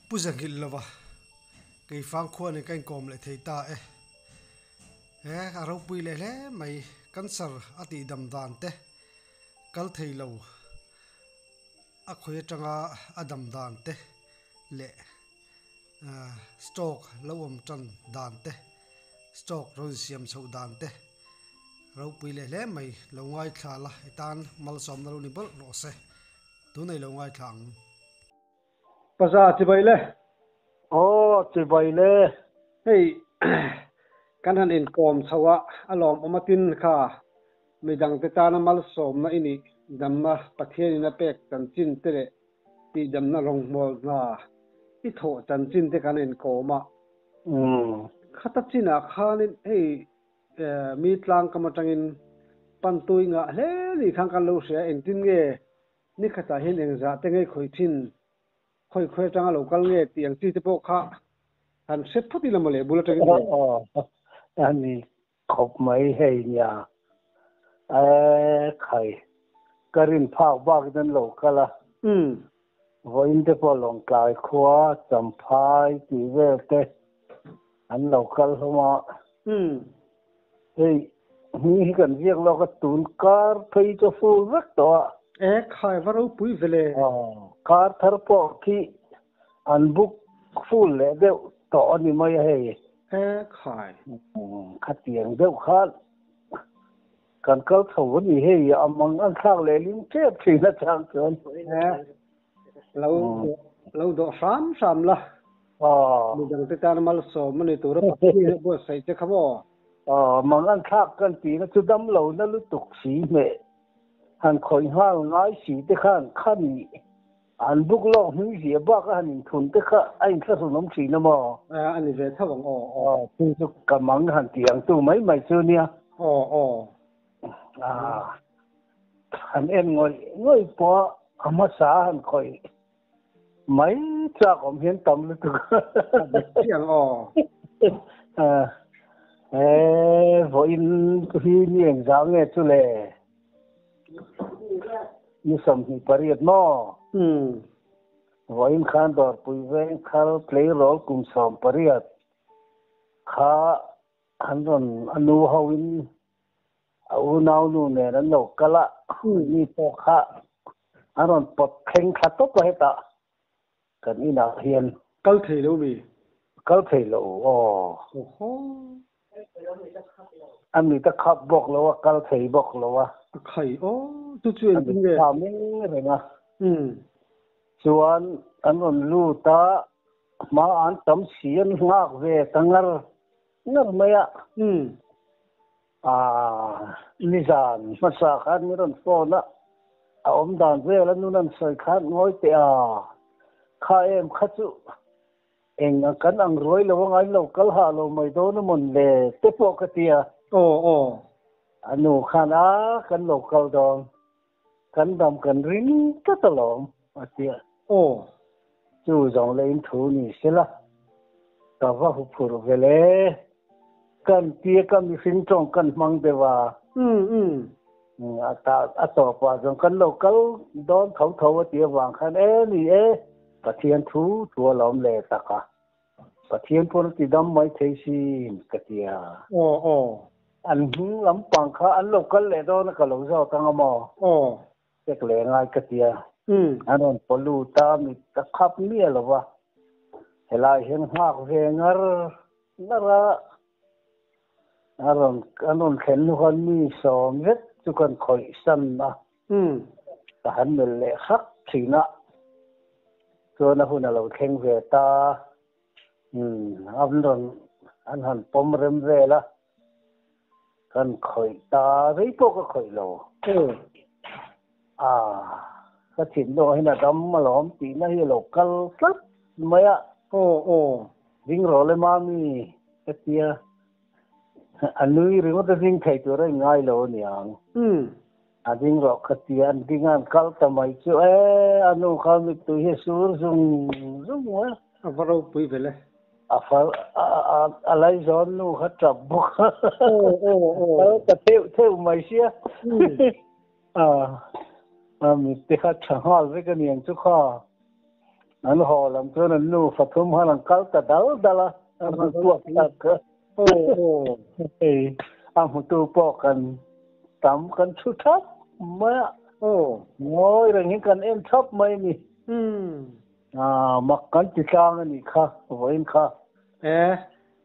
puzangil lova kei fang khuan ni kain kom le theita aro pui le mai cancer ati dam dan te kal theilo a khoya tanga adam dan te le stock lawom tan dan te stock ron siam chho dan te ro pui le mai longai thala itan mal som na ni bol ro se tu nei longai thang Pasa chi bai le chi bai le hei kan han in kom chawa alom omatin kha midang te ta na mal som na ini damna pathian na pek tan chin te le ti damna rong mol na i tho chan chin te kan in koma khata china khanin hei mi tlang kamatangin pantui nga hle ni khang kan lo sia en tin nge ni khata hin eng za te ngai khoi thin khoi tanga local nge tiang chi te po kha han set phuti la mole bulata ge ani khop mai hei nya khai karin phak bak dan local voin te po long kai khwa champhai ti ve te an local homa hei ni kan viek lo ka tun kar phei cho fu vek to khai varo pui vele kar thar po ki an book full le de to ni mai hei khai khatiang deuh khan kan kal thau ni hei amang an thak le lim che thing na chang chon lâu độ sam la mình đang tới tan mal so mình tu ra pathi bo sai te khamo mang an thak kan ti na chu dam lo na lu tuk si me han khoi ha ngai si te khan an buk lo hu ji ba ka han thun te kha ai kha su nom si na mo ani ve thawang tu chu kamang han tiang tu mai chu nia han en ngoi po ama sa han khoi mấy cha cũng hiến tâm luôn tiếng vội khi niềng giáo nghe chú lệ như sầm thì pariat no vội khan đor pui ven khal play role cùng sầm pariat kha han ron anu hawin au nau nu ne ran lo kala ni to kha han ron pot kheng kha to pa heta kan ina hiền câu thầy đâu mi câu thầy lo anh mi ta khắp bọc lo câu thầy bọc lo thầy tôi chuyện gì vậy làm cái này chuan anh còn lu ta mà anh tấm xiên ngạc về tangar ngar maya nizan masa khan mi ron phone om dan về là nunan soi khan ngoi te kha em kha chu eng kan ang roi lo ngai lo kal ha lo mai do na mon le te po ka tia anu khana kan lo kal dong kan dam kan ring ka ta lom atia chu jong le in thu ni sila ta va hu phur vele kan tia kan mi sin chong kan mang de wa ata ato pa jong kan lo kal don thau atia wang khan ni pathian thu thua lom le taka pathian pon ti dam mai thei si katia an hung lam pang kha an local le do na ka lo zo tang mo tek le ngai katia anon polu ta mi ta khap mi lo wa helai hen ha ve ngar nara anon khen nu han mi so met chu kan khoi san na ta han mel le khak thina so na hu na lo kheng ve ta an han pom rem ve la kan khoi ta rei po ka khoi lo ka chin do hina dam ma lom ti na hi local sat maya ding ro le ma mi ka tia anui ri ma ta ding khai to ra ngai lo niang ading ro khatian dingan kal tamai chu anu kham tu he sur zum wa varo pui vele afal alai zon nu khatra bu ta teu mai sia mi te kha chahal ve ka niang chu kha anh họ làm cho nên nu phát thum hai lần cáo ta đau đala anh tuột ta cơ anh tu po kan tam kan chu thấp mà ngồi rồi những kan em thấp mấy nè mặc kan chỉ sang anh khá với khá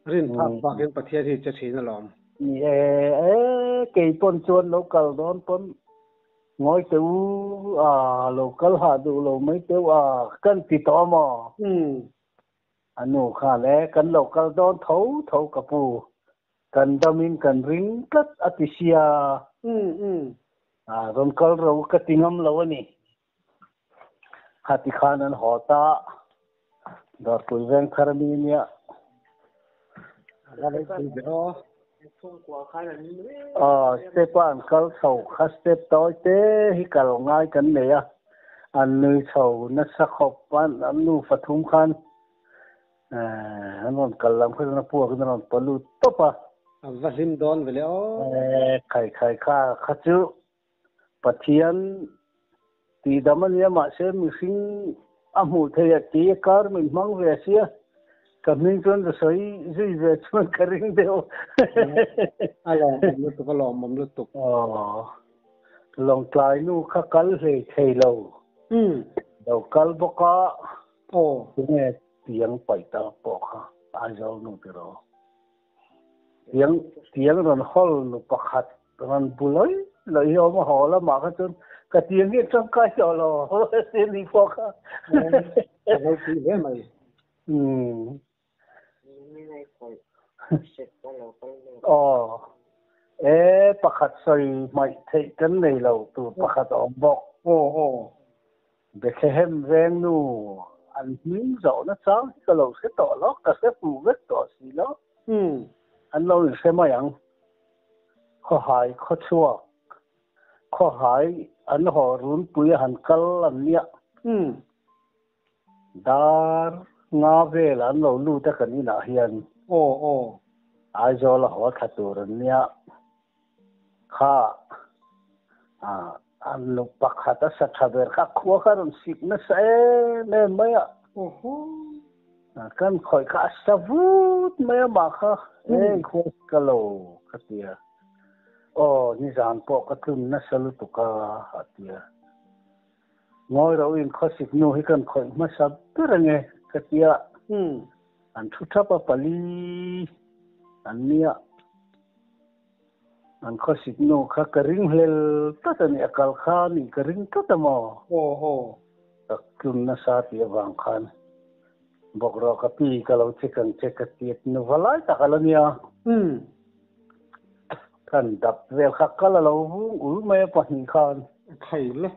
rin tháp bạc yên bát thiên thì chắc chỉ là lòm cái pon chuan local don pon ngồi từ local hà đủ lâu mấy từ kan ti to mà anh nu khá lẽ kan local don thấu kapu kan damin kan ring kat atisia ron kal ro ka tingam lo ni hati khan an hota da tuiven kharminia Stepan kal sau khas step toi te hi kal ngai kan ne ya an nu sau na sakhop an nu fathum khan anon kalam khon na pu kan ron palu topa vasim don vele khai kha khachu pathian ti damania ma se mi sing amu thaya ti kar min mang ve sia kaming ton the sai zui ve chman karing deo alom mam lu tuk long tlai nu kha kal he thei lo do kal boka ne tiang pai ta po kha a jo nu ti ro tiang ron hol nu pakhat ron buloi lo yo ma hola ma kha chun ka tiang ni trong ka jo lo se ni po kha lo ti ve mai pakhat soi mai thei kan nei lo tu pakhat om bok be khem veng nu an him zo na chang ka lo se to lo ka se pu ve to si lo an lo se ma yang kho hai kho chua kho hai an ho run pui han kal an nia dar nga ve lan lo lu ta kan ni na hian ai zo la ho kha tur nia kha an lu pakhat sa thaber kha khua kha ron sik na se ne maya kan khoi kha savut maya ma kha kho kalo khatia ni zan po ka tun na salu tu ka atia ngoi ro in khosik nu hi kan khoi ma sab turange katia an thu thapa pali an nia an khosik nu kha ka ring hlel ta ta ni akal kha ni ka ring ta ta mo tak tun na sa ti wang khan bok ro ka pi ka lo chikan ka tiet nu valai ta kala nia kan dap vel kha kala lo ul me pa hin khan thai le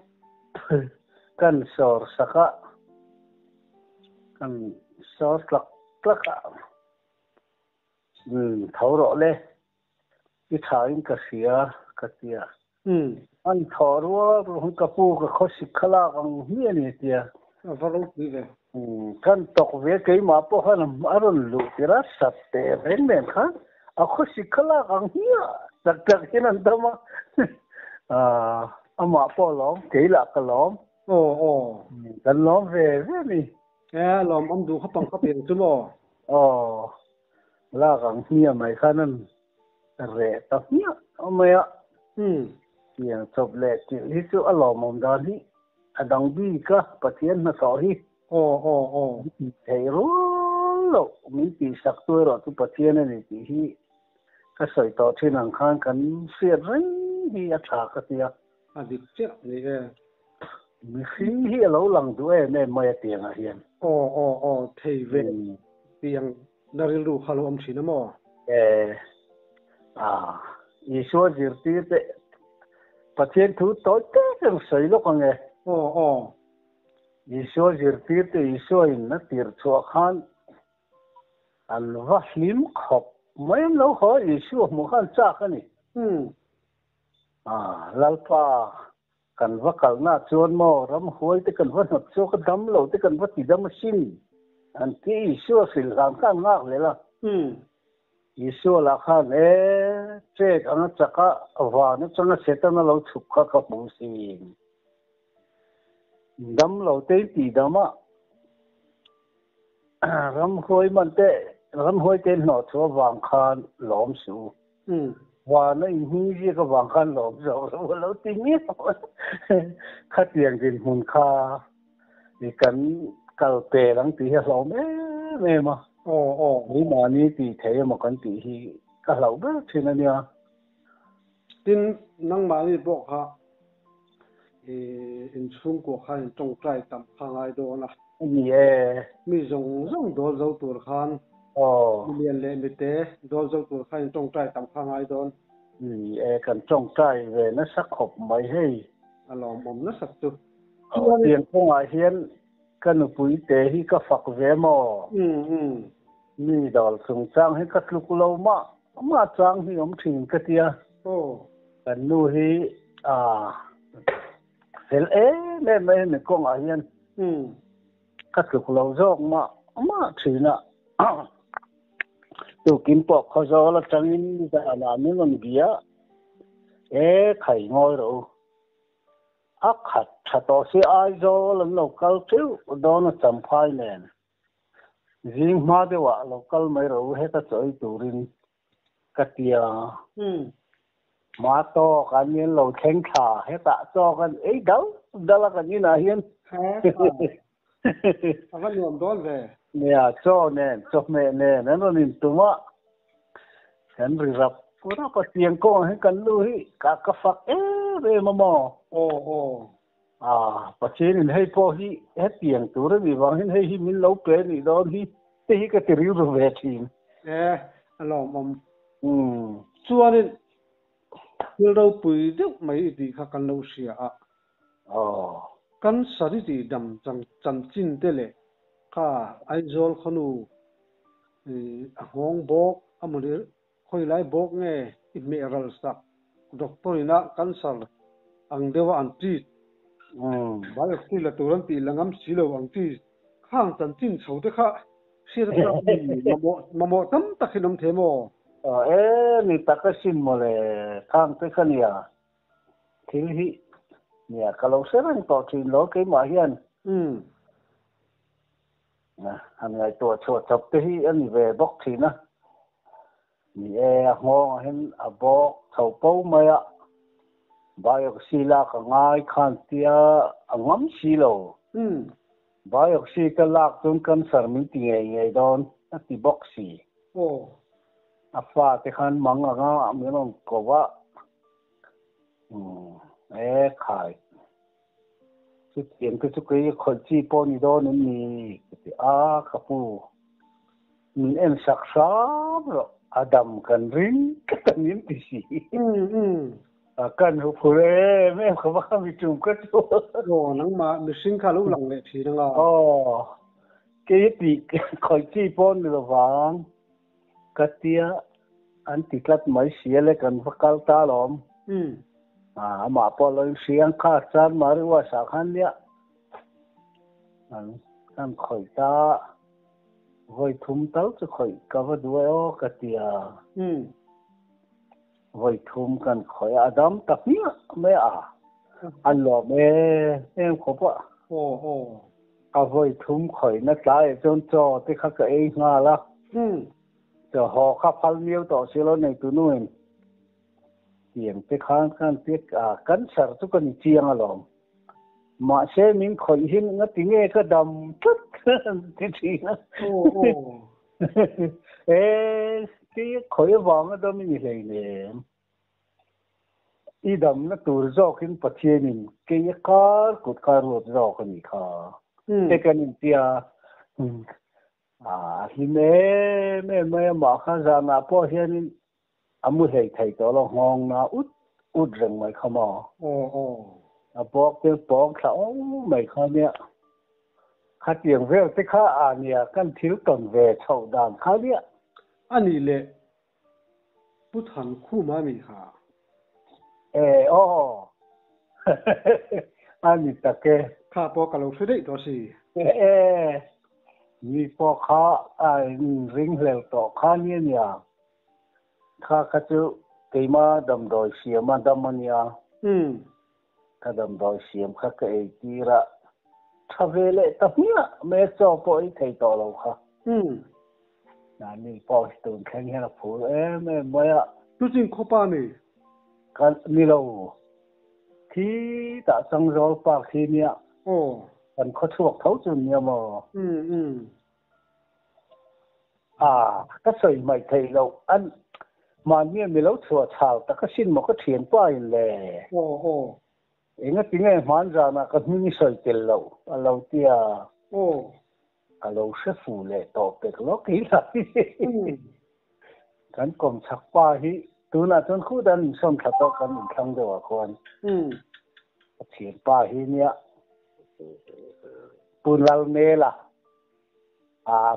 kan sor saka kan sor klak thau ro le ki thain ka sia ka tia an thorwa ru ka pu ka khosik khala ang hi ani tia valo ti ve kan tok ve ke ma po han aron lu tira sat te ren men kha a khosik khala ang hi tak hinan tama ama po lom ke la ka lom kan lom ve ni lom om du kha pang kha pen chu mo la gang hia mai khanan re ta hia amaya yang chop le ti hi chu alom om dan hi adang bi ka pathian na so hi thei ro lo mi ti sak tu ro tu pathian ni ti hi ka soi to thin ang khan kan sia rai hi a tha ka tia adik che ni mi hi lo lang du ne mai tiang a hian thei ve tiang daril ru khalo om thina mo Isua zirti te pathian thu to te sang sei lo kange Isua zirti te Isua in na tir chua khan an va hlim khop mai lo ho Isua mu khan cha khani lalpa kan va kal na chuan mo ram huai te kan va not chu ka dam lo te kan va ti dam sin an ti Isua sil ram khan ngak le la Isua la khan che ang chaka wa na changa setana lo chukka ka pusi dam lo te ti dama ram hoi man te ram hoi te no cho wang khan lom su wa na hi ji ka wang khan lom zo lo ti mi khat yang din hun kha ni kan kal pe lang ti ha lo me ma ni ma ni ti the ma kan ti hi ka lo ba thina nia tin nang ma ni bok ha in chung ko khan trong trai tam khangai do na ni e mi zong zong do zo tur khan million le mi te do zo tur khan trong trai tam khangai don ni e kan trong trai ve na sak khop mai hei alom mom na sak tu tiền không ai hiến cái nụ bụi tế hi cái phật về mò mi đào sung trang hi cái lục lâu mà trang hi ông thìn cái tia cái nụ hi sel lên mấy người con ai hiến cái lục lâu rồi mà thìn à tôi kiếm bọc khó gió là trang in ra là những con bia khai ngồi rồi khát to si ai zo lam local chu don cham phai nen jing ma de wa local mai ro he ta choi turin katia ma to kan yen lo theng tha he ta cho kan ei dau dala kan ni na hian avan yom don ve nè cho nen cho me nen nó nin tuma kan ri rap pura pa tiang ko he kan lu hi ka fak về mà mò bắt chế nên hay po hi hết tiền tu rồi vì vắng hay hi mình lâu bé thì đó hi thì cái tiền rồi về tiền alo mom chuan nên người đâu bùi được mấy gì khác cần lâu xia kan sari ti dam cham chin te le ka aizol khonu hong bok amuli khoi lai bok nge imeral sak doctor ina cancer ang dewa an treat ba ki la turan ti langam silo ang ti khang chan chin chho te kha sir ta mamo tam takhinom themo ni takasin mo le khang te khania thil hi nia kalau serang to thin lo ke ma hian na han ngai to cho chop te hi ani ve bok thina ni ngo hen abok thau po maya bayok sila ka ngai khan tia angam silo bayok si ka lak tun kan sarmi ti ngai don ati boxi afa te khan manga nga menon ko wa khai chu tiền cái chu cái khol chi po ni do ni kapu min em sak sam ro adam kan ring kan nin ti si kan hu phule me ko ba mi tum ka to nang ma mi sing kha lu lang le thi nga cái ti khol chi po ni lo wang katia an ti klat mai sia le kan vakal ta lom mà po lo siang kha chan ma ri wa sa khan nia kan khoi ta voi thum tau chu khoi ka va duo katia voi thum kan khoi adam tapia me an lo me em ko pa ka voi thum khoi na tla chon cho te kha ka ei nga la cho ho kha phal miêu to si lo nei tu nuin tiền te khan tiếc cắn sar chu kan chiang alom mà xe mình khởi hin ngắt tiếng nghe cái đầm chút thì nó cái khởi vàng đó mình lấy nè ý đầm nó tụt ra khi bắt chia mình cái car cột car lột ra cái gì cả cái mình tia thì mẹ mà khán giả nào po hiện amu thầy đó là hong na út rừng mày không bọc cái bọc sao mày không nhá khát tiền về tức khá nhá căn thiếu cần về sầu đàn khá nhá anh đi lệ bút hẳn khu mà mình hả anh đi tập cái khá bọc cái lối đấy đó gì mi bọc khá ring leo to khá nhá khá cái chú cái mà đầm đồi xìa mà đầm anh nhá kadam doi siam kha ka e tira thavele tapia me cho poi thei to lo kha นี่พอตูนแข่งให้เราพูดไม่ไม่อะตัวจริงข้อป้านี่กันนี่เราที่ตะสังโรปากที่เนี่ยโอ้กันเขาชวกเขาจนเนี่ยมั้งก็ใส่ไม่ไทยเราอันมาเนี่ยมีเราชัวชาวแต่ก็สิ้นมันก็เทียนป้ายเลยโอ้เองก็จริงไงมันจานะก็มีใส่เกลเราเตียโอ้เราเชฟฟูเลยต่อไปก็ล็อกอีละกันกลมชักป้าฮีตัวน่ะจนคู่ดันส่งขัดต่อกันอีกครั้งเดียวกันเทียนป้าฮีเนี่ยปูนเราเนล่ะ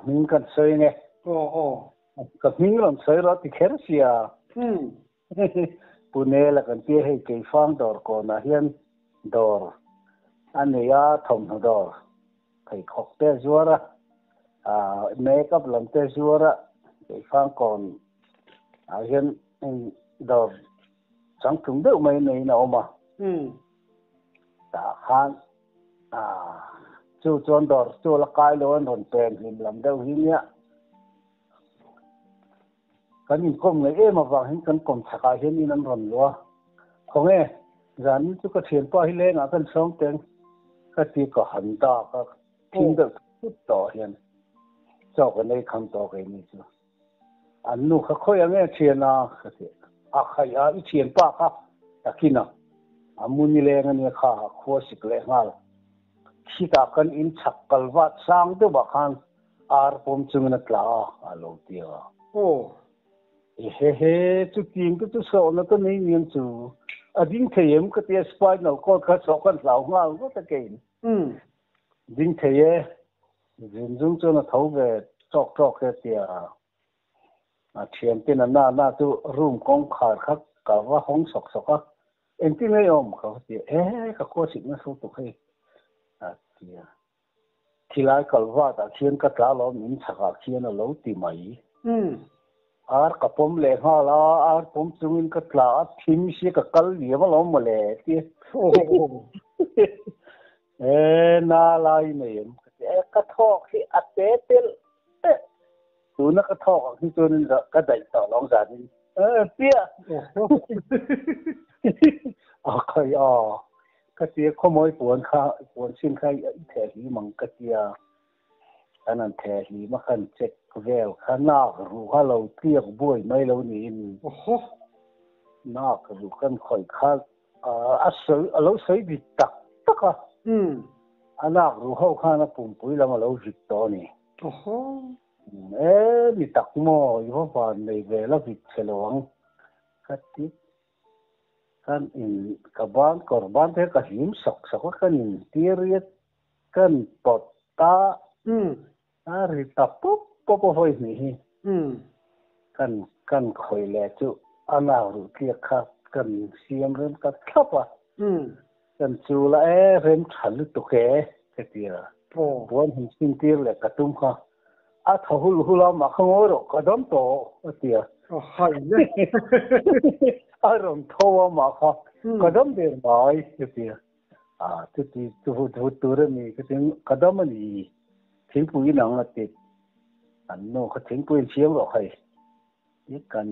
มิงกันเซยไงโอ้กับมิงลำเซยเราติเคร์เซียปูนเนล่ะกันเตี้ยให้เกี่ยฟังดอร์ก่อนนะเฮียนดอร์อันนี้ยาทอมดอร์ใครขอกเตจัวระเมคับลำเตจัวระเกี่ยฟังก่อนเฮียนดอร์สังคมเดิมไม่ในน่ะออกมาตาขันจู่โจมดอร์จู่ละกายล้วนหนเป็นหิมลำเดียวหิมเนี่ยกันยิ่งก้มเลยมาฟังเห็นกันก้มสักเห็นนี่นั่นรอนลัวของจานนี้จุกเทียนป้าให้เล่นกันสองเต็งก็ตีก็หันตาก็ทิ้งเด็กทุกต่อเห็นเจ้ากันในคำต่อกันนี่จ้ะอันนู้นเขาค่อยเทียนนะก็เสียใครอีเทียนป้าครับตะกี้นะมุนีเลงเนี่ยข้าขั้วสิกเล่งาที่ตากันอินชักกลวัดสร้างตัวบักฮันผมจึงนักล่าลงเตียโอ้จุดยิงก็จะสอนแล้วก็นี่ยังจูดิ้งเทียมก็เตียสไปน์นก็ขัดสกันเหล่างาก็ตะเกียนดิ้งเทียยิงจุงจนเท่าเวจอกเตียเทียมเป็นหน้าตัวรูมกองขาดครับกับว่าห้องสกเอ็นที่ไม่ยอมเขาเตียก็ขั้วสิกนั่นสู้ตัวให้ที่ไล่กลว่าแต่เขียนกระดาษเราหมิ่นสักเขียนเราตีไหมกับผมเลี้ยงเราผมจุงกระดาษทิมสิกับกลเลี้ยงเราหมดเลยที่น่าไล่เนี่ยกระทอกที่อัดเตลตัวนักกระทอกที่ตัวนึงก็ได้ต่อรองจานเตี้ยใครก็เตียขโมยปวนข้าปวนสิ้นข้าแถหีมังกะเตียอันนั้นแถหีมาขันเจ็ดแววข้านาครู้ข้าเราเตี้ยบ่อยไม่เราหนีนาครู้กันข่อยข้าเราใส่บิดตักอันนาครู้ข้านะปุ่มปุ้ยแล้วมาเราจิตตัวนี่บิดตักมั่วอยู่เพราะว่าในเวลาบิดเฉลวงก็ติkan in kaban korban te kahim sok kan in tirit kan potta ari tapu popo hoi ni kan khoi le chu ana ru kia kha kan siam rem ka khapa kan chu la rem thal tu ke tia bon hin sin tir le katum kha a thahul hula ma khongoro kadam to tia hai ne Aron thoa ma kha kadam der mai tia tu re mi ke ting kadam ni thing pui nang ati an no kha thing pui chiang ro khai ni kan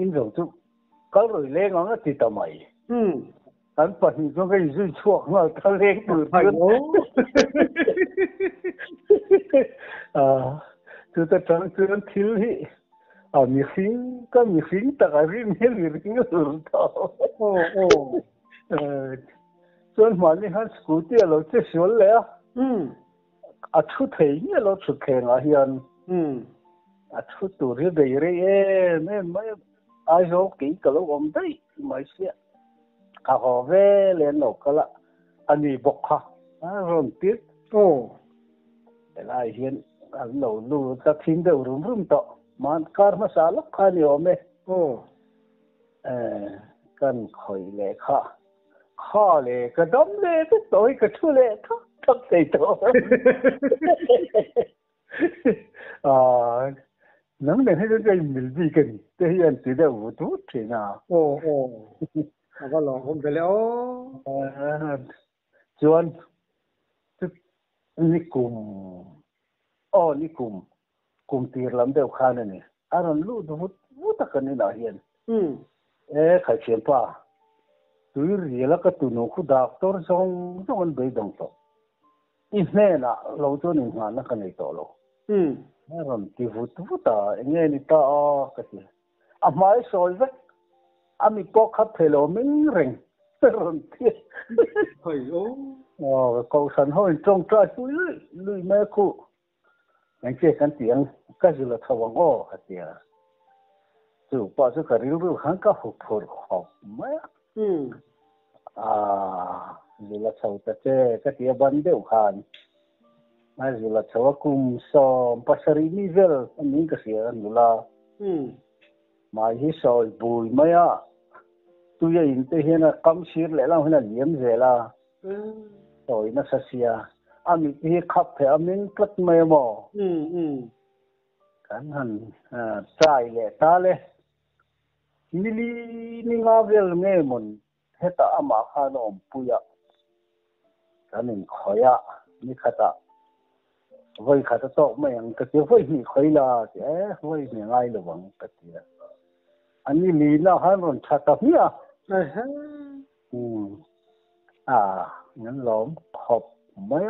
in ro chu kal roi le ngang ati ta mai an pa ni so ga ju chuak ma ta le tu tu ta tang tu thil hi mi khing ta ga ri me ri king ur ta chon ma ni han scooty lo che shol le a thu thei ni lo chu khe nga hian a thu tu ri dei re ne mai ai ho ki ka lo om dai mai sia ka ho ve le no ka la ani bok kha ron tit lai hian an lo lu ta thin de rum to man kar masala khani ome kan khoi le kha le ka dam le to toi ka thu le thak sei to nang le he de mil bi kan te yan ti de u tu thina aga lo hom bele chuan nikum kum tir lam deuh khan ani aron lu du vut kan ina hian khai thiam pa tui riala ka tu no khu doctor zong zong an bei dong to i hne na lo chu ni nga na ka nei to lo aron ti vuta nge ni ta ka ti a mai soi vek ami po khat thelo min reng ron ti hoi ko san hoi trong tra chu lui me khu anh che kan tiang ka ju la thawang o ka tia chu pa chu ka ril ru han ka hu phur khop ma ju la chau ta che ka tia ban deuh khan ma ju la chau kum so pasari ni vel ani ka sia nu la mai hi soi bui ma ya tu ye in te hian a kam sir le la hna liam ze la soi na sa sia ami hi khap phe amin kat mai mo kan han trai le ta le nili ni nga vel nge mon heta ama khan om puya kanin khoya ni khata voi khata to mai ang ka ti voi ni khoila voi ni ngai lo wang ka ti ani li na han ron thata hia ngan lom khop mai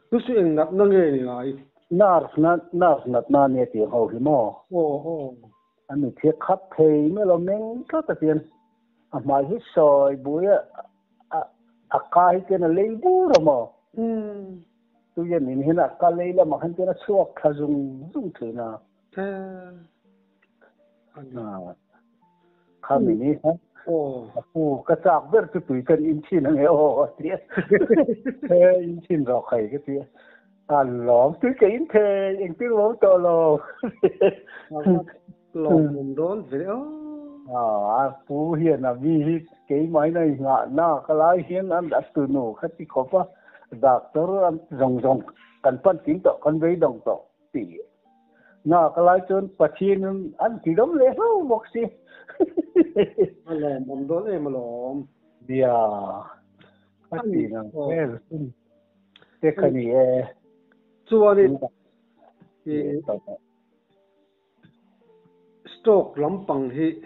tu su eng nat na nge ni ai nar na ne ti ho hi mo ani thiệt khắp thầy mới lo men các cái tiền mà hít soi bụi cay cái nó lấy bù rồi mà tôi giờ nhìn hiện là cái lấy là mà hắn cái nó suộc khá dùng thử nào khá mình đi hả cái chạc biết cái tuổi cần in chín này tiếc in chín rồi khẩy cái tiếc lỏm tôi cái in thề in tiếng lỏm to lo lòng đón về phú hiền là vì cái máy này ngã na cái lái hiền ăn đã từ nổ khách đi có pa doctor ăn rong cần phân tính to cần vây đồng to tỷ na cái lái chôn patient ăn chỉ đóng lẽ không một gì lòng đón em lòng dia cái gì nào cái này chua đi stock lampang hi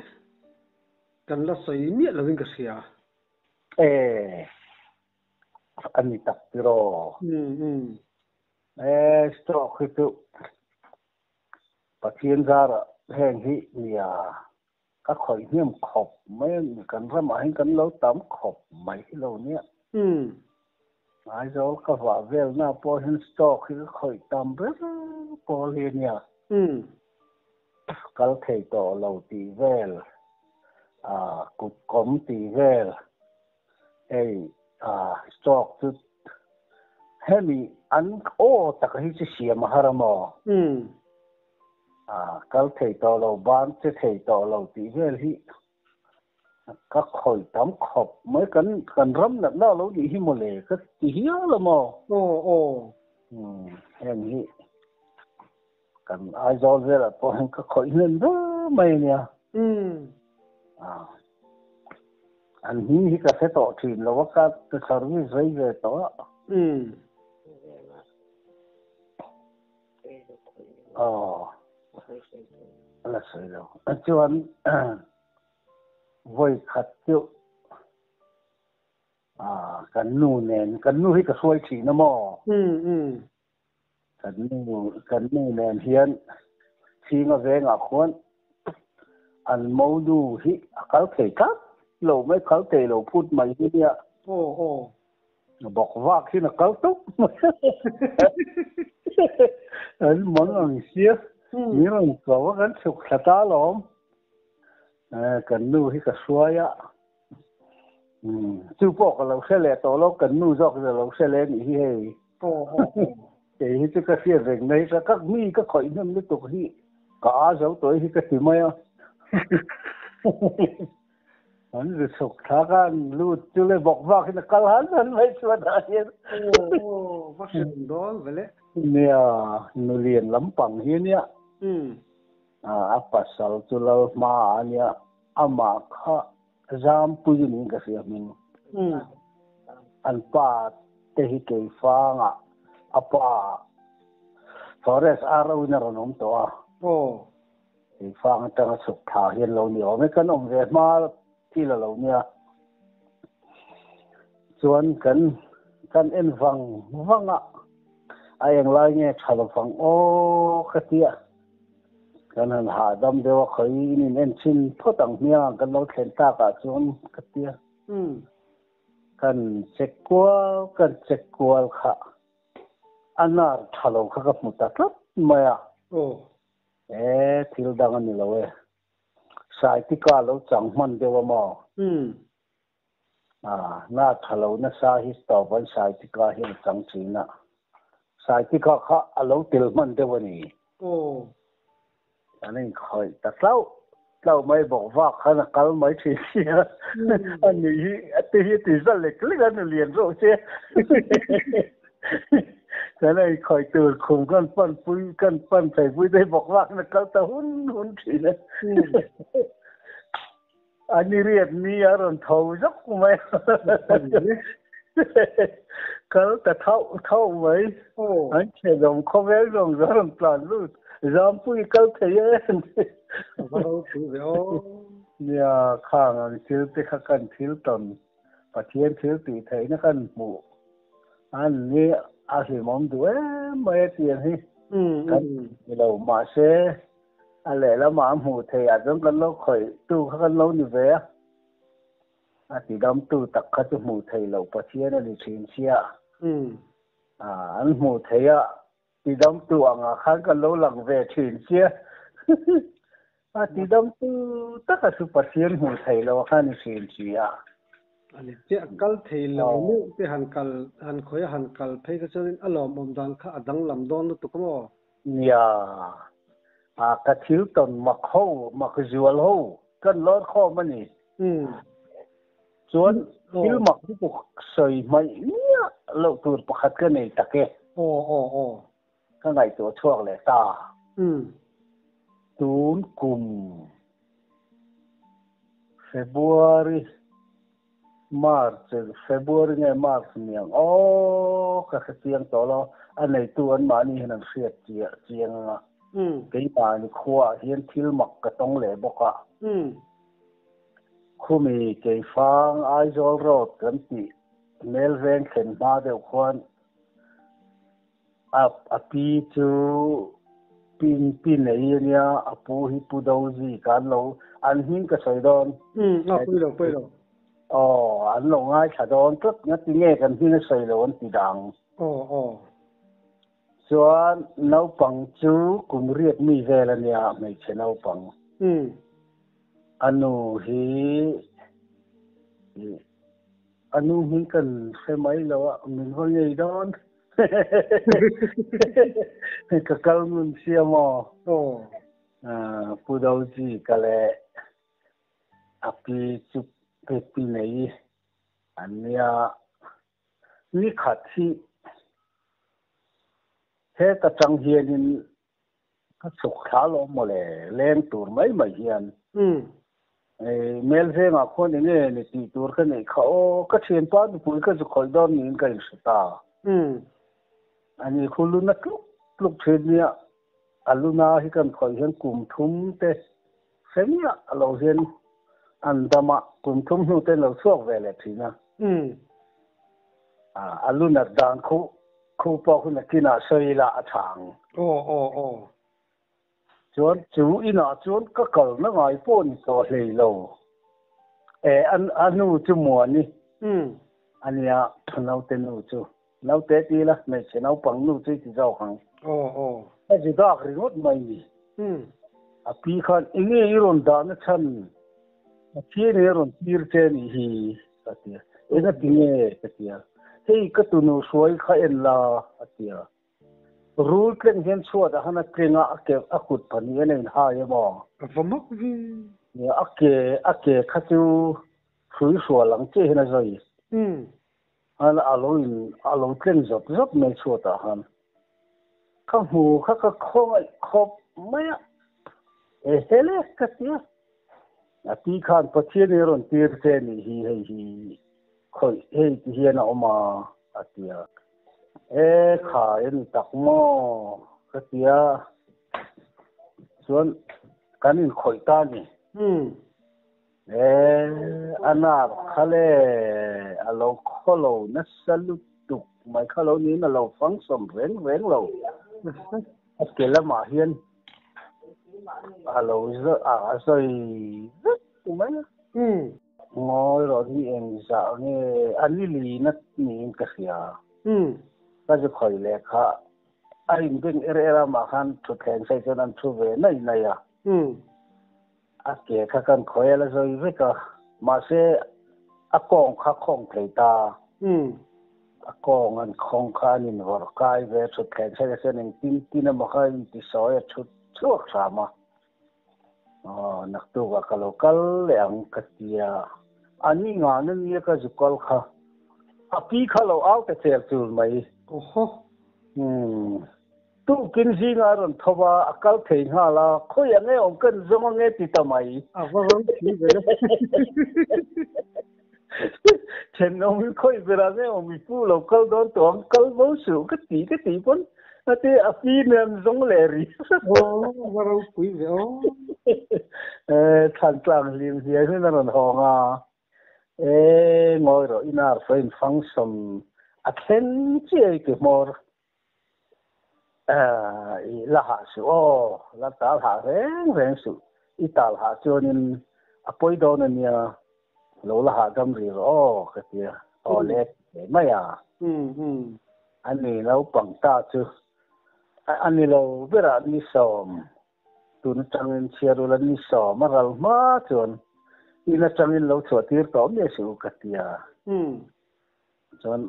kan la sai mi la wing ka sia ani tak tiro stock hi tu pathian zara heng hi nia ka khoi hiam khop mai kan ra mai kan lo tam khop mai lo nia ai zo ka va vel na po hin stock hi khoi tam ber po le nia kal thei to lo ti vel cục cống ti vel stock tu hemi an tak hi chi siam haramo kal thei to lo ban che thei to lo ti vel hi ka khoi tam khop mới kan ram na lo di hi mo le ka ti hi lo mo em hi kan ai zo ve la po hen ka khoi nen do mai nia an hi ka se to thin lo ka ka service rei ve to là sợi lo chuan voi khát tiêu kan nu hi ka suai thi na mo kan nu nen hian thi nga ve nga khon an mo du hi kal thei ka lo mai kal thei lo phut mai hi dia bọc vác khi là kal tuk an mong ang sia ni ron ko kan suk khata lom kan nu hi ka suaya chu po ka lo se le to lo kan nu jok lo se le ni hi cái hi chu ka sia reng nei ka các mi ka khoi nam ni tu hi ka zo to hi ka ti mai anh được sụp thà gan lụt chú lên bọc vào khi nó cao hắn mấy chuyện đó hiền bác sĩ đó vậy đấy nè nó liền lắm bằng hiền nhá apa sal chú lâu mà nhá ama kha jam puji ni cái gì mình anh pa te hi cái pha ngà apa forest arrow na ron to ô thì phang tăng sụp thả hiện lâu nhiều mấy cái ông về mà thì là lâu nha chuan kan en vang vanga ai ang lai nghe thal vang o khatia kan han ha dam dewa khoi ni en chin photang nia kan lo thlen ta ka chuan khatia kan check kwal kha anar thalo kha ka muta tlap maya ô thil dang ani lo e sai ti ka lo chang man dewa ma na thalo na sa hi to ban sai ti ka hi chang china sai ti ka kha alo til man dewa ni ô anh khoi ta tlau mai bo va khana kal mai thi sia ani ati hi ti zal le klik an lien ro che anh khoi tur khum kan pan sai pui dei bok va na kal ta hun thi ne ani riat ni aron thau jok mai kal ta thau mai anh che dom kho ve dom zaron plan lu dám pui câu thấy em vào thứ về ô nhà khang anh thiếu cái khắc cần thiếu tầm và thiên thiếu tỷ thấy nó cần mù anh nghĩ thì mong đuổi mấy tiền hi cần đầu mà xe anh lẽ là mà mù thầy giống cần lâu khỏi tu cần lâu như vậy thì đâm tu tập khắc cho mù thầy lâu và thiên là đi chuyên xe anh mù thầy thì đâm tu ang khang kan lo lang ve thin chia thì đâm tu tất cả sự phát triển hồ thầy lo khan thin chia anh chị cal thầy lâu nữa thì han khơi han cal thấy cái cho nên alom om dan kha adang lam don tu có ya cái thiếu tuần mặc dual hậu kan lo kho mani chuan thiếu mặc cái cuộc sợi mày lâu tu pakhat cái này take ô cái ngàyตัวช่วงเลยตาตูนกุม February March February ไง March เนี่ยโอ้ก็เสียงต่อแล้วอันไหนตัวอันมานี่นั่นเสียเจียงอ่ะกี่มานี่ขวาเฮียนทิลมักก็ต้องเลยบอกอ่ะคู่มีกี่ฟังไอจอลโรดกันติเมลเวนเข็นมาเดียวควรปีจูปีไหนเนี่ยปูฮิปูดาวซีกันเราอันหินก็ใส่ดอนไปแล้วอ๋ออันลงง่ายฉะดอนก็งั้นที่เนี่ยกันหินใส่เราอันตีดังส่วนน้าปังจูกุมเรียกมีเวลาเนี่ยไม่ใช่น้าปังอันนู้นกันใช่ไหมเราอ่ะมันก็ยังดอนก็กำลังเสียมผู้ดาวจีก็เลยปีจุดปีไหนอันเนี้ยนี่ขัดที่เฮ้ก็จังเฮียนก็สุขขาลงมาเลยเล่นตัวไม่เฮียนเมลเซงคนนี้เนี่ยตีตัวกันเนี่ยเขาก็เชียนป้าปุ๋ยก็จะคอยดอนนี่กันสุดตาอันนี้คุณลุนักลุกเชียนเนี่ยอันลุนาที่กันคอยเห็นกลุ่มทุ่มเตะเสียเนี่ยเราเห็นอันดามะกลุ่มทุ่มนู่นเตะเราสวกเวลาทีนะอันลุนักดังคู่ปอกคนกินอาเซียละทางจวนจูอินาจวนก็เกิดนั่งไอ้ป้นตัวเลยเราอันนู้นจูมัวนี่อันเนี้ยเราเต้นนู้นจูเราเตะดีละไม่ใช่เราปังนู้นจูที่เจ้าขังแต่จีดอกริงดไม่มีปีขันอิงยี่รุ่นดานฉันที่นี่รุ่นทีร์เจนี่ฮีสัตย์เอ็งก็ทิ้งเงี้ยสัตย์เฮ้ยก็ตัวนู้นสวยข้าเอ็นลาสัตย์รูลเคร่งเห็นชัวร์แต่ขณะเคร่งเก็บขุดพันนี้เนี่ยหายบ่ฟมักวีเนี่ยเก็บข้าจูคุยชัวร์หลังเจ้าเห็นอะไรอันอารมณ์เคร่งจบไม่ชัวร์แต่ฮันข้าหูข้าก็คบไม่เฮเลสก็เสียตีขันพัชเนรอนตีร์เซนี่ฮีคอยเฮียนออกมาเสียขายนี่ตักหม้อก็เสีย chuan kan in khoi ta ni anar khale alo kholo na salu tuk mai khalo ni na lo phang som reng lo akela ma hian alo zo a soi mai ngồi rồi đi em dạo như anh đi lì nát nhìn cái gì à taจะคอยเลยค่ะไอ้เป็นเอเร่มาขันทุกแห่งใส่จนนั้นทุเวนั่นนี่อ่ะอาเกะข้ากันคอยแล้วจะอีกก็มาเสอากงข้าคงเพลตาอากงอันคงข้านี่นวรกายเวทุกแห่งใส่จนนั้นตีนมาขันที่ซอยชุดชั่วครามานักตัวก็ลูกเลี้ยงกัตยาอันนี้งานนี้ก็จะกอลค่ะอาพี่เขาเราเอาแต่เสียจูนไหมโอ้โหตู้กินสิงานรันทว่าอากาศเที่ยงฮาละคุยยังไงองค์กันจะมาเงี้ยติดทำไมว่าร้องที่เบลเช่นองค์มีคุยเวลาเนี่ยองค์มีผู้เราเขาโดนตัวองค์เขาไม่สู้ก็ตีปนแต่อาพี่เนี่ยจงเลยรีโอ้ว่าเราคุยเดี๋ยวท่านกลางลิมเสียที่นั่นห้องงอยrồi in ar phải phăng sầm athen chơi cái mor là hạ số là tal hạ rèn số ital hạ cho nên apoi đó nên ya lâu là hạ gam ri rồi cái kia lệ mấy à anh này lâu bằng ta chứ anh này lâu biết là ni sòm tụi nó trăng chia rồi là ni sòm mà rồi mà chọn ina changin lo chotir to me su katia chon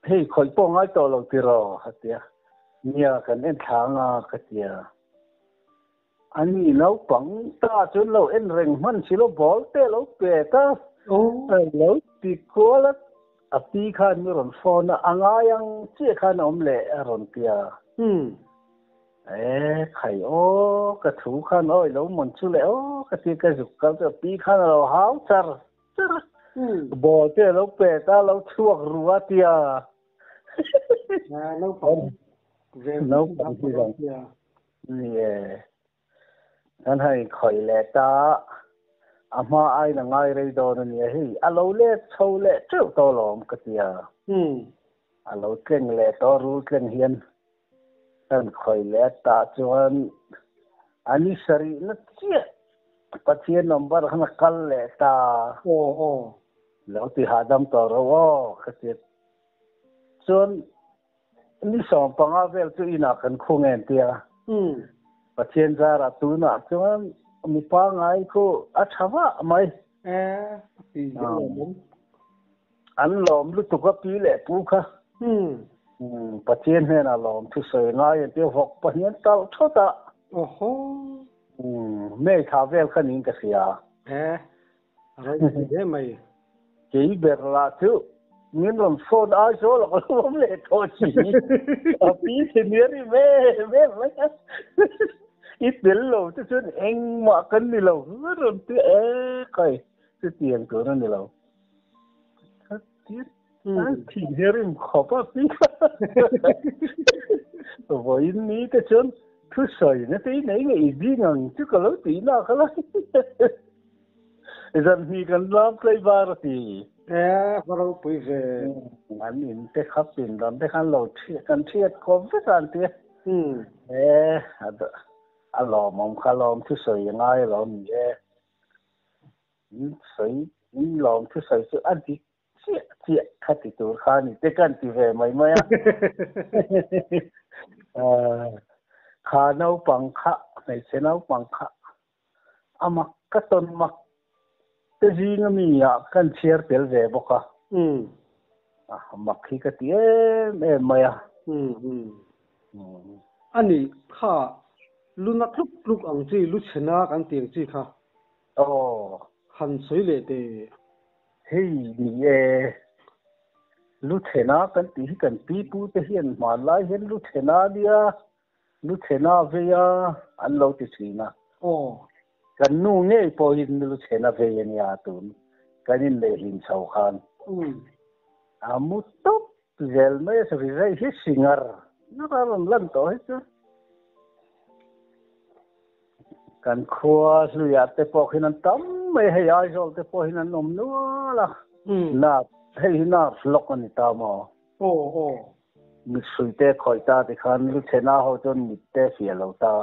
hei khoi po ngai to lo tiro hatia nia kan en thanga katia ani lo pang ta chon lo en reng man si lo bol te lo pe ta lo ti ko la api khan mi ron phone anga yang che khan om le ron tia khai cái thủ khăn ơi lâu mình chú lẽ cái dục cái pi khăn là háo char bỏ cái lâu bè ta lâu chuộc rùa tia lâu bỏng gì vậy nè anh hay khỏi lẽ ta mà ai là ngay đây đó nè hi lâu lẽ sâu lẽ trước to lắm cái tia lâu keng lẽ to ru keng hiền anh khỏi lẽ ta chuan anh sari nó chia bắt chia number hắn call lẽ ta lâu thì hà đâm tàu rồi cái chuyện chuan anh sòng bằng áo vel chú ina cần khung em tia bắt chia ra là tu na chuan mi pa ngai ko achawa mai anh lom lu tu ka pi lẽ pu khaปัจเจียนเนี่ยนะลมทุกสิ่งง่ายเดี๋ยวหกปัจเจียนเต่าชดอ่ะโอ้โหไม่ท้าเวลขันนี้ก็เสียอะไรได้ไหมกี่เบอร์ละทุกเงินลมโซนอาโซแล้วก็ลมเละโทชีปีที่นี้นี่แม่อีเดี๋ยวเราจะช่วยเองมากันนี่เราเรื่องที่ใครจะเตียงตัวนั้นนี่เราที่เรื่องขอบพี่วันนี้ก็ชนทุกสิ่งนะที่ไหนก็อีกดีงั้นทุกคนรู้ตีน่าเขาเลยจะมีกันล้อมใส่บาร์ที่พอเราไปเจออันนี้เด็กขับบินตอนเด็กขันเราเที่ยกันเที่ยคอมพิวเตอร์ที่อันล้อมข้าล้อมทุกสิ่งยังไงล้อมเนี่ยสิ่งล้อมทุกสิ่งคืออันที่เจี๊ยขัดติดตัวข้านี่เด็กกันที่เวไม่ข้าเน่าปังข้าในเช่นเน่าปังข้าอามักก็ต้นมักแต่จริงมีอ่ะกันเชียร์เปล่าเวบก็มักที่ก็ที่ไม่อ่ะอันนี้ข้าลุนักลุกอังจีลุชนะกันเตียงจีค่ะหันสวยเลยเดเฮ้ยนี่ลุชนะกันที่กันปีปูเทียนมาไล่เห็นลุชนะเดียลุชนะเวียอันเราติดสีนะกันนู่นเนี่ยพอเห็นลุชนะเวียนี่อาตุนกันนี่เลยหินเสาขันอามุตตบเจลไม่ใช่วิจัยฮิสิงร์นั่นก็ลันต่อให้จ้ะ กันครัวสุยาเตปอกหินันตั้มไม่ให้ยายโซลเตปอกหินันนมนัวละน่าให้น่าสลกนี่ตามอโอ้โอ้มีสุยเตคอยตาที่ขันลุเชน่าเขาจนมิเตเสียเราตา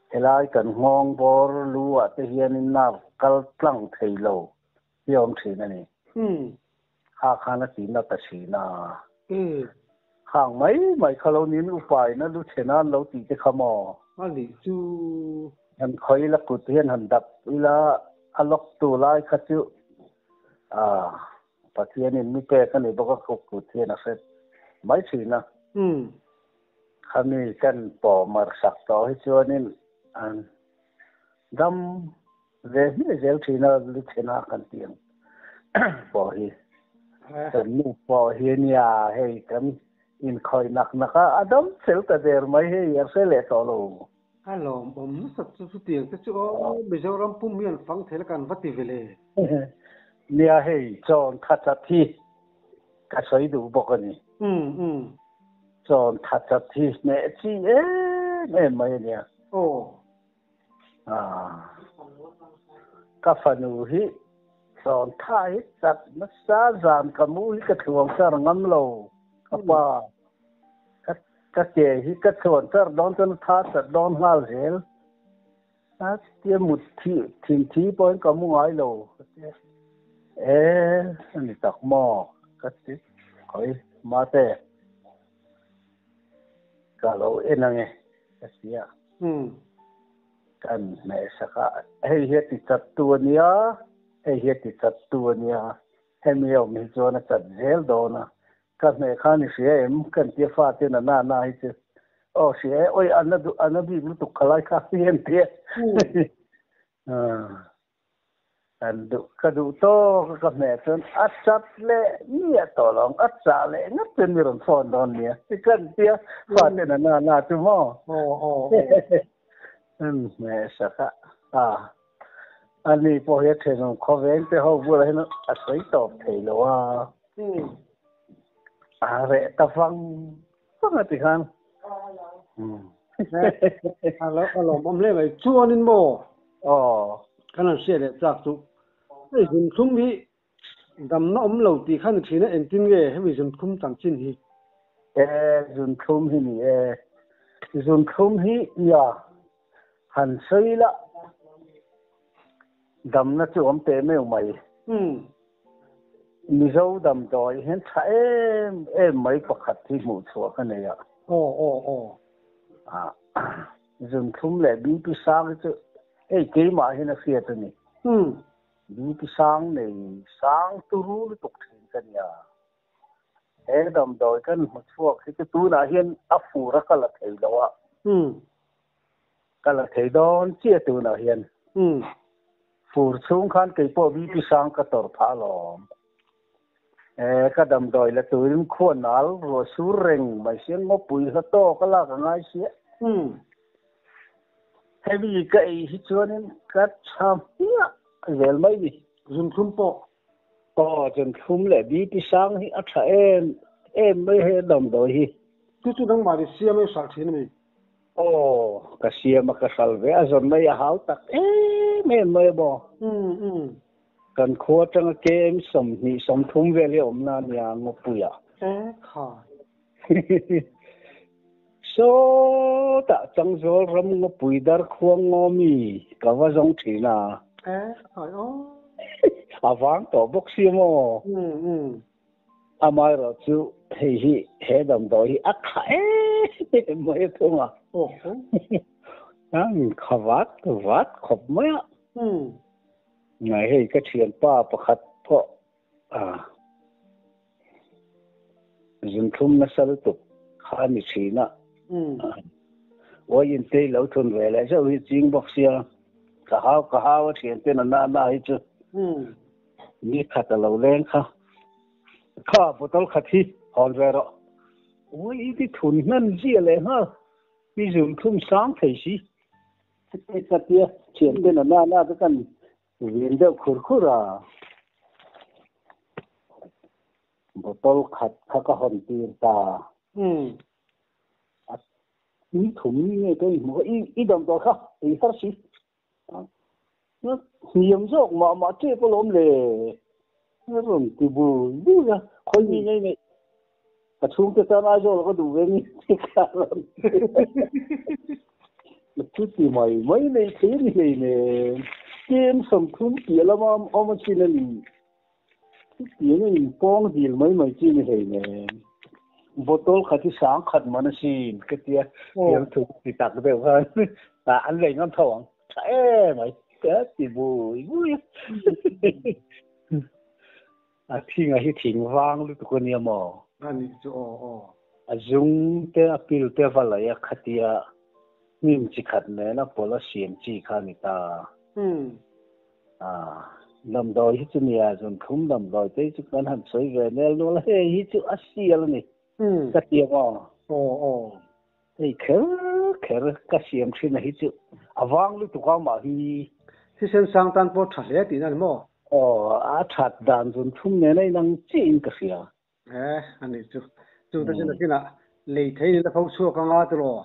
เฮลายกันห้องบอร์ลัวเตเฮียนิน่ากัลตั้งเทโลยอมสีนั่นนี่ข้าข้านาสีนาตสีนาข้างไม่เขาเรานี้อุปายนะลุเชน่าเราตีจะขมออันนี้จูหันคอยละกุดเฮียนหันดับเวลาอลอกตัวไล่ขัดจุปัจเจียนมีเปกันนี่บอกว่าเขากุดเฮียนนะเสร็จไม่สีนะขามีกันปอมาสักต่อให้ชวนนี่อันดำเรื่องนี้เจ้าสีนะลุเชน่ากันเตียงปอฮีแต่ลูกปอฮีเนี่ยให้กันอินคอยนักนะคะอดัมเซลต์เดียร์ไม่ให้ยาเซเลตอโลฮัลโหลผมสัตว์สุดที่จะช่วยเบจารัมปุ่มยันฟังเทเลกันวัดที่เวลเนี่ยให้จอนทัดที่ก็ใช้ดูบอกนี่จอนทัดที่เนี่ยจีไม่เนี่ยโอ้ก็ฝันว่าจอนท้ายจัดนักสาจานกับมูฮิกถ่วงสารงั้มโลก็ว่าก็เจฮิกถ่วงสารดอนจนท้าจัดดอนฮาลเฮลนะเตี้ยมุดที่ปอยกับมูไอโลอันนี้ตักหม้อก็ติดคอยมาเตะก็เรานั่งไงก็เสียกันแม่สักให้เฮ็ดติดจัดตัวเนี้ยให้เฮ็ดติดจัดตัวเนี้ยให้มีเอามีโจนจัดเจลโดนะก็แม่ข้านี่เสียกันเตี้ยฟ้าเตี้ยน่าให้เจโอ้เสียโอ้ยอันนั้นบีมันตุกขลายข้าเห็นเตี้ยอันดูก็ดูโตก็แม่จนอัดจัดเลยเนี่ยต่อรองอัดจ่าเลยงั้นเป็นมีรอนฟอนดอนเนี่ยที่กันเตี้ยฟ้าเตี้ยน่าจุ่มโอ้แม่สักอันนี้พอเฮ็ดเห็นเขาเว้นไปห้องบัวอะไรนั่นอาศัยตอบเทลว่าอะไรแต่ฟังติคันแล้วผมเล่นไปชั่วนินโบขนาดเสียเลยจากทุกไอ้คุณคุ้มฮีดำน้ำเหล่าตีขั้นทีนั้นเอ็นจินเก้ให้วิจุนคุ้มต่างจินฮีจุนคุ้มฮีนี่จุนคุ้มฮีเนี่ยหันเสียละดำน่ะจะอมเตะไม่ออกมามีเจ้าดำจอยเห็นใช่ไม่ประคัดที่หมู่ชัวกันเลยโอ้จุนคุ้มเลยบีพิสางจะเกี่ยมาเห็นเสียตัวนี้บีพิสางเนี่ยสางตุรุลตุกทิ้งกันเนี่ยดำจอยกันหมู่ชัวคือตัวน่ะเห็นอัฟฟูรักละเทยแล้วกันละเทยดอนเจี๊ยตัวน่ะเห็นฟูร์ซุงขันเกี่ยวกับวิธีสังกัดตัวพาลมก็ดำดอยและตัวนี้ขวานนัลรัวสูเร่งไม่เสียงงปุยหัตโตก็ลากง่ายเสียให้มีก็ไอ้ฮิตชวนนี้ก็ทำเนี่ยเวลไม่ดีจนคุ้มปอจนคุ้มเลยวิธีสังให้อัศไม่ให้ดำดอยทุกทั้งมาดิเสียไม่สักทีนี่ก็เสียมาก็สัลเวะจนไม่หาวตักไม่บอกกันโคจังเกมสมทุ่มเวลีอมนาเนี่ยงบปุยค่ะโซตะจังโซรำงบปุยดาร์ควงงมีก็ว่าจงทีน่ะอาฟังตัวบุกซีโมอามาเราจูเฮดำดอยอักขะไม่ทุ่งนั่งขวัดขบไม่ไงให้ก็เชียนป้าประคัดเพราะจุนทุ่มนัสลุตุข้ามีชีนะว่ายินเตยแล้วทนเวลาจะวิจิงบอกเสียข้าวเชียนเตนน่าให้จุนี่ขัดเราเล่นข้าบุตรขัดที่ฮอลเวร์โอ้ยที่ทุนนั่นเจี๋ยเลยฮะมีจุนทุ่มสามเทสิไอ้สัตย์เชียนเตนน่าจะกันเวียนเดียวคุระบทขัดข้าก็หันตีนตา ni thum ni cái mo i dam to kha i har si nó niệm dọc mà chơi có lắm lệ nó rồi thì bu ra khôi như này à chúng ta nói rồi có đủ cái gì cả rồi chút thì mấy này thế này nè game sầm thun kia là mà ông chỉ là tiếng này phong gì mấy chỉ này nè botol khát sáng khát mà nó xin cái tia tiếng thục thì tạt được hơn à anh lấy ngon thòng mày cái thì vui à khi ngày thỉnh vang lúc tụi con mò anh cho à dùng cái apil cái vào lại khát tia nhưng chỉ khát này nó bỏ là xiêm chỉ khát người ta à làm đôi hết chuyện này rồi không làm đôi thế chứ con hẳn soi về nên nó là hết chuyện asi rồi nè cái tia mò thì khéo cái xiêm chuyện này hết chuyện à vang lúc tụi con mà hi thì sen sang tan po thật lẽ tí này mò à thật đàn rồi thung này này đang chín cái gì à anh ấy chú ta chỉ là cái nào lấy thấy là phong suy cái ngã rồi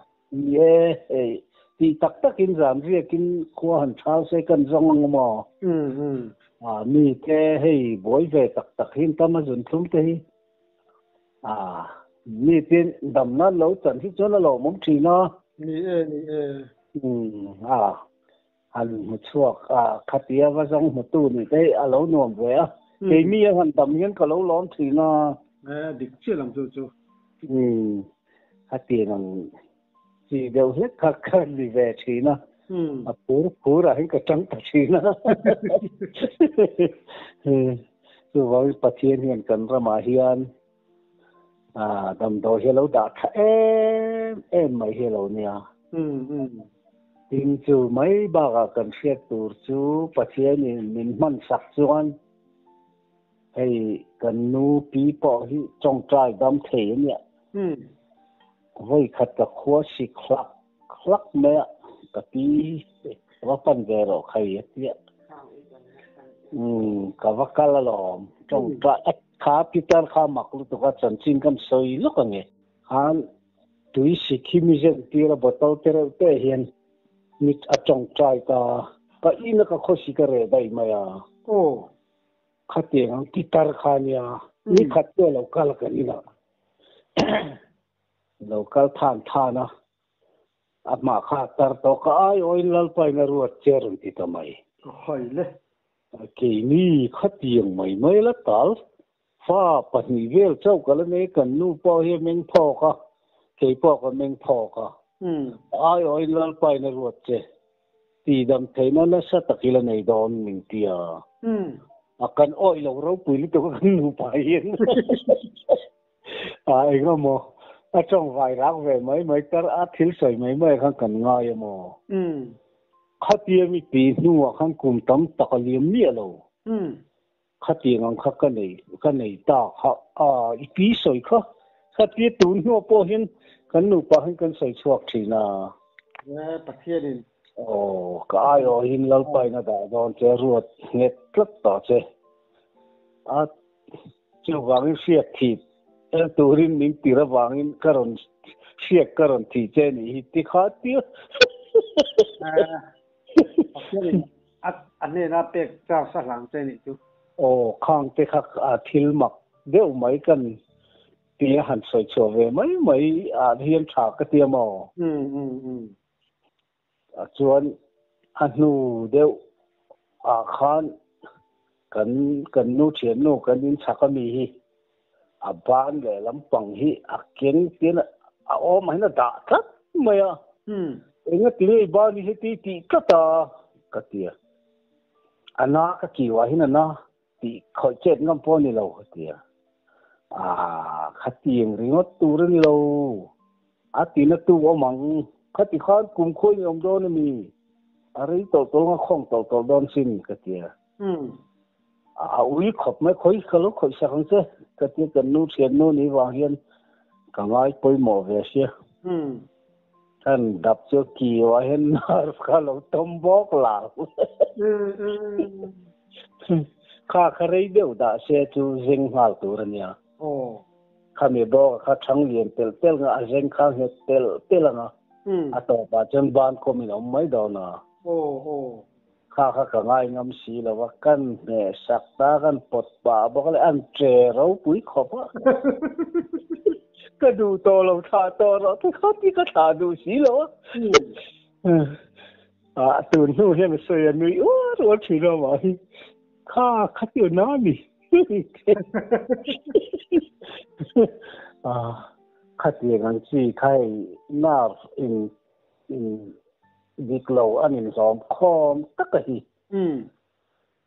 thì tắc in giảm việc in qua hẳn sao sẽ cần rong mò à mi cái hay bối về tắc hin tâm mà dồn thung thế à mi tiền đầm nó lâu tận thì cho nó lâu mắm chỉ nó à anh một số khát tia và rong một tu này cái lâu nuông về á cái mi hẳn đầm hiện cái lâu lón thì nó được chưa làm chú khát tia năng chỉ đều hết các đi về thì nó à phú ra hết cái trắng cả thì nó rồi với phát triển hiện cần ra mà hiện à đầm đầu hello đã em mày hello nha tin chú mấy bà cả cần xét tour chú phát triển mình man sắc chuan hay cần nu pi bỏ hi trong trai đam thế nhỉ với khát cái khóa xịt khắc mẹ cái pi và phần về rồi khai nhỉ cái vác cái là trong trai khá Peter khá mặc lúc đó chân chính cần soi lúc này han tuy sĩ khi mình dân thì là bắt đầu từ từ hiện mit ở trong trai cái in cái khó xịt cái đây mà khát tiếng Peter khá nhỉ ni khát cái local cái này local than á mà khát tar to cái oil lal pai na ruột cher thì tao mày hỏi lên cái ni khát tiếng mày là tal pha bát ni vel châu cái này cần nu bao nhiêu mình phò cái bao cái mình phò ai oil lal pai na ruột cher thì đâm thấy nó sẽ tắc cái này đòn mình tia akan oil lâu pui lúc đó kan nu pai yên anh có mò ở trong vài rác về mấy cái thiếu sợi mấy khang cần ngay mò khát tiền mi tì nu khang cùng tấm tắc liếm mía lâu khát tiền ngang khát cái này ta phí sợi khát tiền tụi nu po hin kan nu pa hin kan sợi chuộc chỉ na bắt hiện đi cái ai hin lau pai na da don che ruột net lắc ta che chu wang siết thịt turin min tira wangin karon siak karon thi che ni ti kha ti anh này là bẹt trao sát lăng che ni chú khang te khak thil mak deu mai kan ti han soi cho ve mai hian tha ka ti mo chuan anu deu khan kan nu thian nu kan in chaka mi hi ban le lampang hi keng tin om hai na da tlat maya enga ti ba ni ti kata katia ana ka ki wa hin na ti khoi chet ngam po ni lo katia khatieng ringot tu ri lo ti na tu o mang khati khan kum khoi om do ni mi ari to nga khong to don sin katia ui khop mai khoi khalo khoi sa khang che katia kan nu thian nu ni wa hian ka ngai poi mo ve sia kan dap cho ki wa hian nar khalo tom bok la kha kharei deu da se chu zeng hal tu rania kha me do kha thang lien tel nga zeng kha he tel nga a to pa chen ban ko min om mai do na kha ka ngai ngam si lo wa kan ne sak ta kan pot pa bo ka le an tre ro pui kho pa ka du to lo tha to ro ta kha ti ka tha du si lo tu nu he me so ya nu o ro chi ro ma kha ti na mi khát tiền anh chỉ khai nạp in việc lâu anh in xóm khom tất cả gì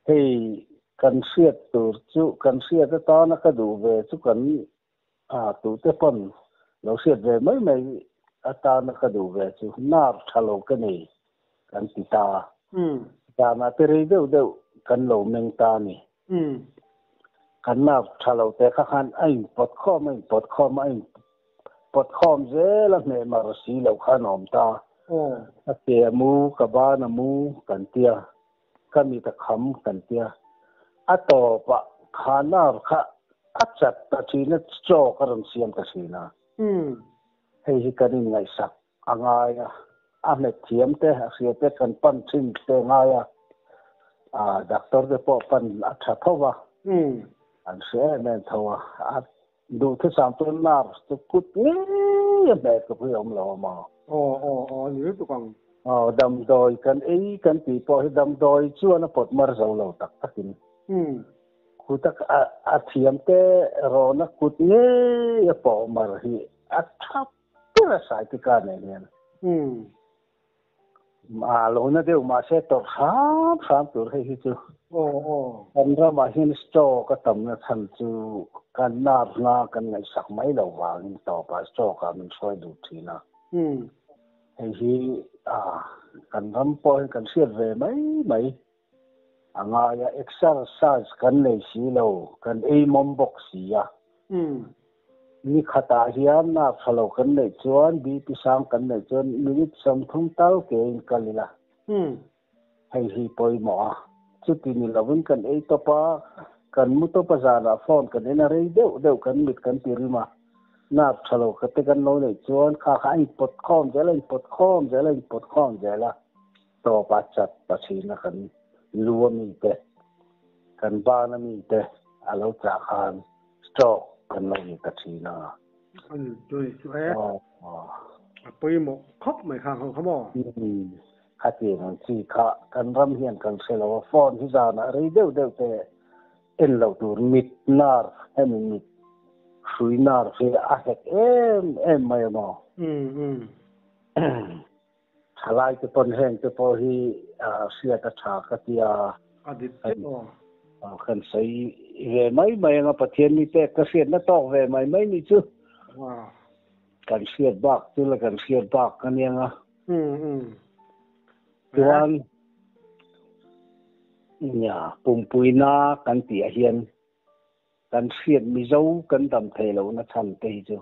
thì cần siết từ chú cần siết cái đó nó cái đủ về chú cần từ tới phần lâu siết về mấy ta nó cái đủ về chú nạp thà lâu cái này cần tì ta mà tới đây đâu cần lâu mình ta này cần nạp thà lâu tới các anh bớt khom anh bớt khom dễ lắm này mà xí lâu khăn ổn ta cái tiề mu cái ba na mu cần tiề cái mi ta khăm cần tiề to pa khana kha achat ta china cho karam siam ta sina hei kanin ngai sak angaya ame thiam te asia te kan pan chin te ngaya doctor de po pan atha thowa an se men thowa du thu sam tu nar tu kut ni be ko yom lo ma ni tu kang dam doi kan pi po dam doi chuan pot mar zo lo tak takin kutak thiam te ro na kut nge ya po mar hi thap pura sai ti ka ne ne lo na de ma se to sam tur he hi chu kan ra ma hin sto ka tam na than chu kan na kan ngai sak mai lo wa ni to pa sto ka min soi du thi na hi kan ram po kan siat ve mai angaya exercise kan nei si lo kan ei mom box ya ni khata hian na phalo kan nei chuan bi pi sang kan nei chuan minute sam thum tal ke in kalila hei hi poi mo chuti ni lovin kan ei to pa kan mu to pa zana phone kan ena rei deu kan mit kan tirima na phalo ka te kan lo nei chuan kha ai pot khom jela to pa chat pa china kan luwa mi te kan ba na mi te alo cha khan stroke kan lo ni ta china tôi poi mo khop mai khang không mo khát tiền chi kha kan ram hian kan selo phone hi za na rei deu te en lo tur mit nar em mit sui nar fe a hek em mai mo halai te pon heng te po hi sia ta tha ka tia adit kan sei ve mai nga pathian ni te ka siat na tok ve mai ni chu kan siat bak tu la kan siat bak kan yang tuan nya pumpuina kan tia hian kan siat mi zo kan dam thelo na chan te chu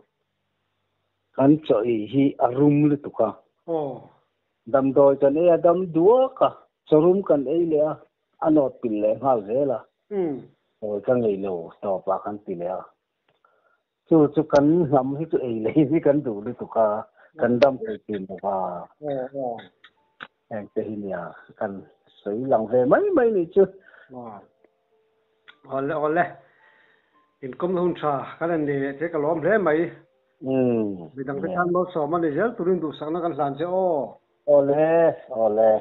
kan choi hi arum lu tu ka dam doi kan e dam duwa ka chorum kan e le anot pil le hal zela kan ei lo to pa kan pi le chu kan ngam hi chu ei le hi kan du lu tu ka kan dam pe pin ka en te hi nia kan soi lang ve mai ni chu ole in kom hun cha kan ni te ka lom hle mai mi dang te kan mo so ma ni zel turin du sang na kan san che ole